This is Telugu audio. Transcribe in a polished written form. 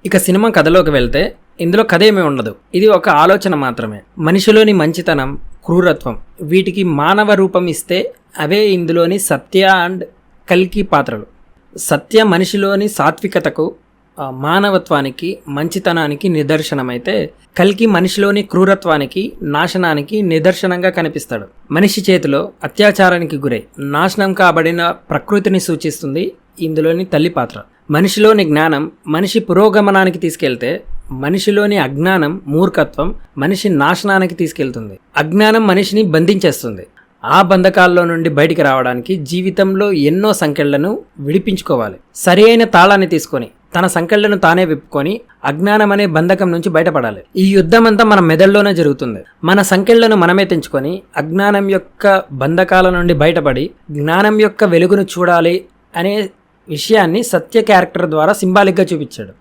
ఇక సినిమా కథలోకి వెళ్తే ఇందులో కథ ఏమీ ఉండదు. ఇది ఒక ఆలోచన మాత్రమే. మనిషిలోని మంచితనం, క్రూరత్వం వీటికి మానవ రూపం ఇస్తే అవే ఇందులోని సత్య అండ్ కల్కి పాత్రలు. సత్య మనిషిలోని సాత్వికతకు, మానవత్వానికి, మంచితనానికి నిదర్శనమైతే కల్కి మనిషిలోని క్రూరత్వానికి, నాశనానికి నిదర్శనంగా కనిపిస్తాడు. మనిషి చేతిలో అత్యాచారానికి గురై నాశనం కాబడిన ప్రకృతిని సూచిస్తుంది ఇందులోని తల్లి పాత్ర. మనిషిలోని జ్ఞానం మనిషి పురోగమనానికి తీసుకెళ్తే, మనిషిలోని అజ్ఞానం, మూర్ఖత్వం మనిషి నాశనానికి తీసుకెళ్తుంది. అజ్ఞానం మనిషిని బంధించేస్తుంది. ఆ బంధకాల్లో నుండి బయటికి రావడానికి జీవితంలో ఎన్నో సంకెళ్లను విడిపించుకోవాలి. సరి అయిన తాళాన్ని తీసుకొని తన సంకెళ్లను తానే విప్పుకొని అజ్ఞానం అనే బంధకం నుంచి బయటపడాలి. ఈ యుద్ధం అంతా మన మెదడులోనే జరుగుతుంది. మన సంకెళ్లను మనమే తెంచుకొని అజ్ఞానం యొక్క బంధకాల నుండి బయటపడి జ్ఞానం యొక్క వెలుగును చూడాలి అనే విషయాన్ని సత్య క్యారెక్టర్ ద్వారా సింబాలిక్గా చూపించాడు.